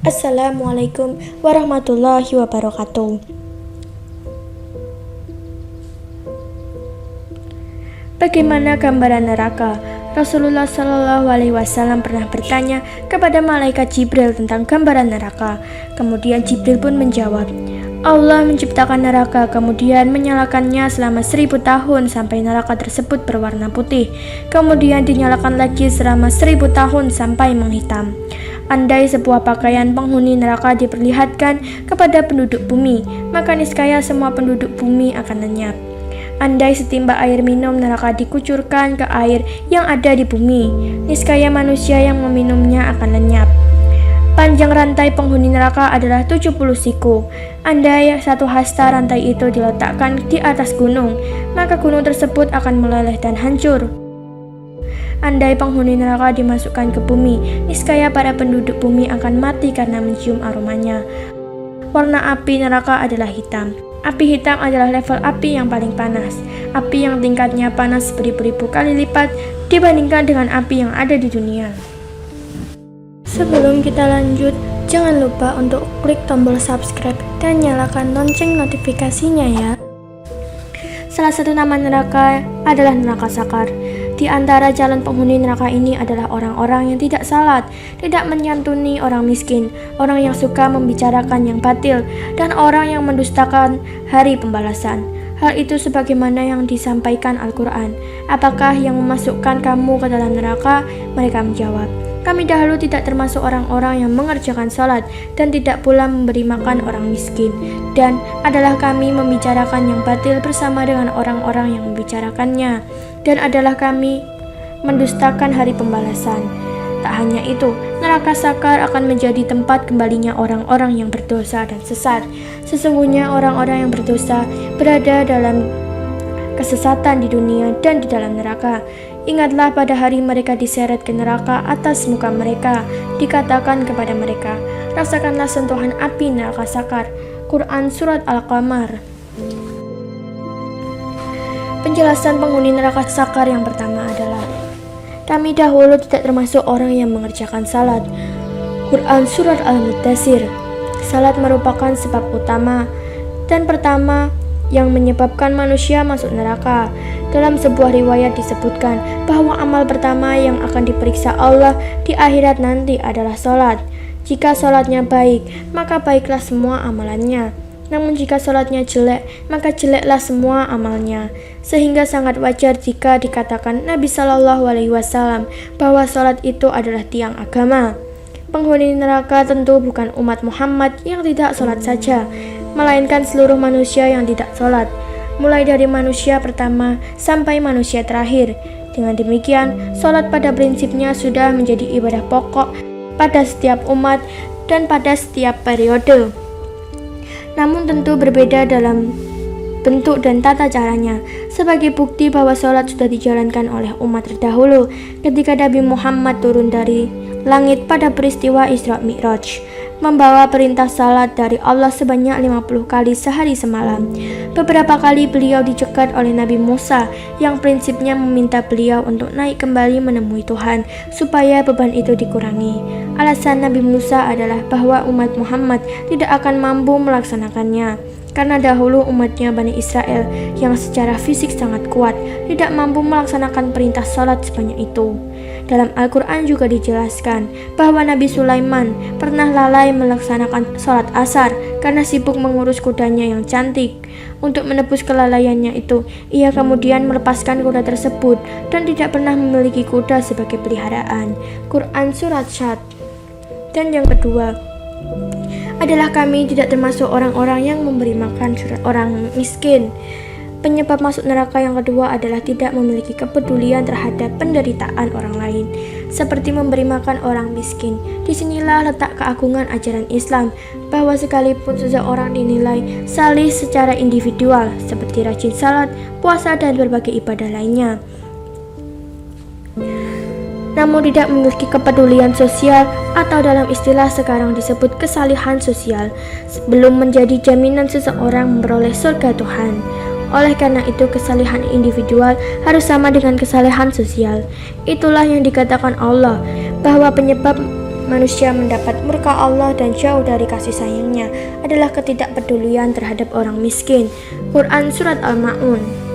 Assalamualaikum warahmatullahi wabarakatuh. Bagaimana gambaran neraka? Rasulullah Shallallahu Alaihi Wasallam pernah bertanya kepada malaikat Jibril tentang gambaran neraka. Kemudian Jibril pun menjawab, Allah menciptakan neraka, kemudian menyalakannya selama 1000 tahun sampai neraka tersebut berwarna putih. Kemudian dinyalakan lagi selama 1000 tahun sampai menghitam. Andai sebuah pakaian penghuni neraka diperlihatkan kepada penduduk bumi, maka niscaya semua penduduk bumi akan lenyap. Andai setimba air minum neraka dikucurkan ke air yang ada di bumi, niscaya manusia yang meminumnya akan lenyap. Panjang rantai penghuni neraka adalah 70 siku. Andai satu hasta rantai itu diletakkan di atas gunung, maka gunung tersebut akan meleleh dan hancur. Andai penghuni neraka dimasukkan ke bumi, niscaya para penduduk bumi akan mati karena mencium aromanya. Warna api neraka adalah hitam. Api hitam adalah level api yang paling panas. Api yang tingkatnya panas beribu-ribu kali lipat dibandingkan dengan api yang ada di dunia. Sebelum kita lanjut, jangan lupa untuk klik tombol subscribe dan nyalakan lonceng notifikasinya ya. Salah satu nama neraka adalah neraka sakar. Di antara calon penghuni neraka ini adalah orang-orang yang tidak salat, tidak menyantuni orang miskin, orang yang suka membicarakan yang batil, dan orang yang mendustakan hari pembalasan. Hal itu sebagaimana yang disampaikan Al-Quran. Apakah yang memasukkan kamu ke dalam neraka? Mereka menjawab, kami dahulu tidak termasuk orang-orang yang mengerjakan salat dan tidak pula memberi makan orang miskin, dan adalah kami membicarakan yang batil bersama dengan orang-orang yang membicarakannya, dan adalah kami mendustakan hari pembalasan. Tak hanya itu, neraka sakar akan menjadi tempat kembalinya orang-orang yang berdosa dan sesat. Sesungguhnya orang-orang yang berdosa berada dalam kesesatan di dunia dan di dalam neraka. Ingatlah pada hari mereka diseret ke neraka, atas muka mereka dikatakan kepada mereka, rasakanlah sentuhan api neraka sakar. Quran Surat Al-Qamar. Penjelasan penghuni neraka sakar yang pertama adalah, kami dahulu tidak termasuk orang yang mengerjakan salat. Quran Surat Al-Mudaththir. Salat merupakan sebab utama dan pertama yang menyebabkan manusia masuk neraka. Dalam sebuah riwayat disebutkan bahwa amal pertama yang akan diperiksa Allah di akhirat nanti adalah salat. Jika salatnya baik, maka baiklah semua amalannya. Namun jika salatnya jelek, maka jeleklah semua amalnya. Sehingga sangat wajar jika dikatakan Nabi Shallallahu Alaihi Wasallam bahwa salat itu adalah tiang agama. Penghuni neraka tentu bukan umat Muhammad yang tidak salat saja, melainkan seluruh manusia yang tidak salat, mulai dari manusia pertama sampai manusia terakhir. Dengan demikian, salat pada prinsipnya sudah menjadi ibadah pokok pada setiap umat dan pada setiap periode. Namun tentu berbeda dalam bentuk dan tata caranya. Sebagai bukti bahwa salat sudah dijalankan oleh umat terdahulu ketika Nabi Muhammad turun dari langit pada peristiwa Isra Mi'raj, membawa perintah salat dari Allah sebanyak 50 kali sehari semalam. Beberapa kali beliau dicegat oleh Nabi Musa yang prinsipnya meminta beliau untuk naik kembali menemui Tuhan supaya beban itu dikurangi. Alasan Nabi Musa adalah bahwa umat Muhammad tidak akan mampu melaksanakannya, karena dahulu umatnya Bani Israel yang secara fisik sangat kuat tidak mampu melaksanakan perintah salat sebanyak itu. Dalam Al-Quran juga dijelaskan bahwa Nabi Sulaiman pernah lalai melaksanakan salat asar karena sibuk mengurus kudanya yang cantik. Untuk menebus kelalaiannya itu, ia kemudian melepaskan kuda tersebut dan tidak pernah memiliki kuda sebagai peliharaan. Quran Surat Syad. Dan yang kedua adalah kami tidak termasuk orang-orang yang memberi makan orang miskin. Penyebab masuk neraka yang kedua adalah tidak memiliki kepedulian terhadap penderitaan orang lain, seperti memberi makan orang miskin. Disinilah letak keagungan ajaran Islam, bahwa sekalipun seseorang dinilai salih secara individual, seperti rajin salat, puasa, dan berbagai ibadah lainnya, namun tidak memiliki kepedulian sosial atau dalam istilah sekarang disebut kesalihan sosial, belum menjadi jaminan seseorang memperoleh surga Tuhan. Oleh karena itu, kesalehan individual harus sama dengan kesalehan sosial. Itulah yang dikatakan Allah, bahwa penyebab manusia mendapat murka Allah dan jauh dari kasih sayangnya adalah ketidakpedulian terhadap orang miskin. Quran Surat Al-Ma'un.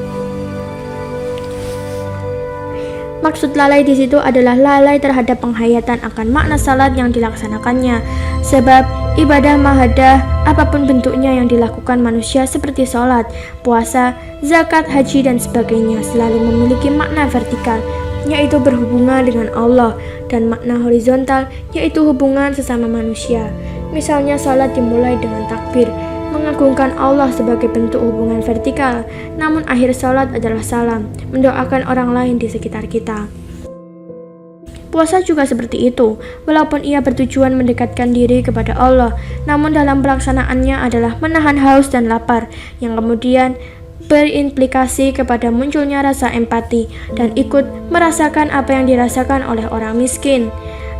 Maksud lalai di situ adalah lalai terhadap penghayatan akan makna salat yang dilaksanakannya. Sebab ibadah mahadah apapun bentuknya yang dilakukan manusia seperti sholat, puasa, zakat, haji dan sebagainya selalu memiliki makna vertikal, yaitu berhubungan dengan Allah, dan makna horizontal, yaitu hubungan sesama manusia. Misalnya salat dimulai dengan takbir, mengagungkan Allah sebagai bentuk hubungan vertikal, namun akhir salat adalah salam, mendoakan orang lain di sekitar kita. Puasa juga seperti itu, walaupun ia bertujuan mendekatkan diri kepada Allah, namun dalam pelaksanaannya adalah menahan haus dan lapar, yang kemudian berimplikasi kepada munculnya rasa empati dan ikut merasakan apa yang dirasakan oleh orang miskin.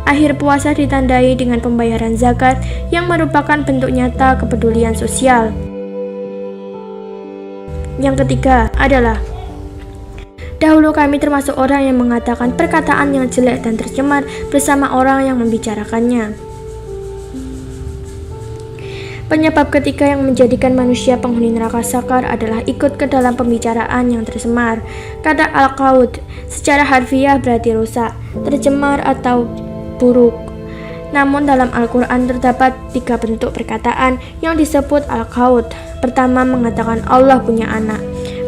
Akhir puasa ditandai dengan pembayaran zakat yang merupakan bentuk nyata kepedulian sosial. Yang ketiga adalah, dahulu kami termasuk orang yang mengatakan perkataan yang jelek dan tercemar bersama orang yang membicarakannya. Penyebab ketiga yang menjadikan manusia penghuni neraka sakar adalah ikut ke dalam pembicaraan yang tercemar. Kata al-qaud secara harfiah berarti rusak, tercemar atau buruk. Namun dalam Al-Quran terdapat 3 bentuk perkataan yang disebut al-qaud. Pertama, mengatakan Allah punya anak.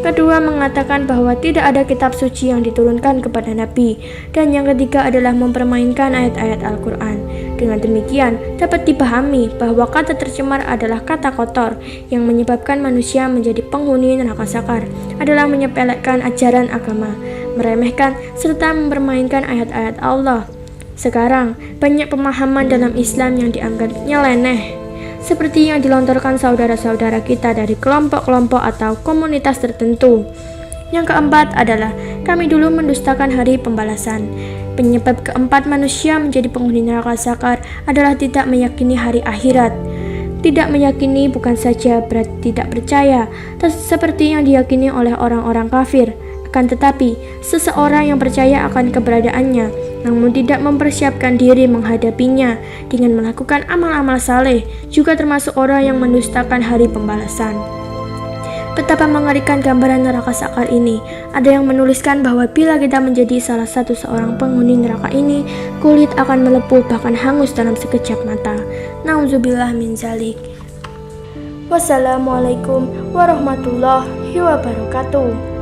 Kedua, mengatakan bahwa tidak ada kitab suci yang diturunkan kepada Nabi. Dan yang ketiga adalah mempermainkan ayat-ayat Al-Quran. Dengan demikian, dapat dipahami bahwa kata tercemar adalah kata kotor yang menyebabkan manusia menjadi penghuni neraka sakar, adalah menyepelekan ajaran agama, meremehkan serta mempermainkan ayat-ayat Allah. Sekarang, banyak pemahaman dalam Islam yang dianggap nyeleneh, seperti yang dilontarkan saudara-saudara kita dari kelompok-kelompok atau komunitas tertentu. Yang keempat adalah, kami dulu mendustakan hari pembalasan. Penyebab keempat manusia menjadi penghuni neraka sakar adalah tidak meyakini hari akhirat. Tidak meyakini bukan saja berarti tidak percaya, seperti yang diyakini oleh orang-orang kafir. Akan tetapi, seseorang yang percaya akan keberadaannya, namun tidak mempersiapkan diri menghadapinya dengan melakukan amal-amal saleh, juga termasuk orang yang mendustakan hari pembalasan. Betapa mengerikan gambaran neraka sakar ini. Ada yang menuliskan bahwa bila kita menjadi salah satu seorang penghuni neraka ini, kulit akan melepuh bahkan hangus dalam sekejap mata. Nauzubillah min zalik. Wassalamualaikum warahmatullahi wabarakatuh.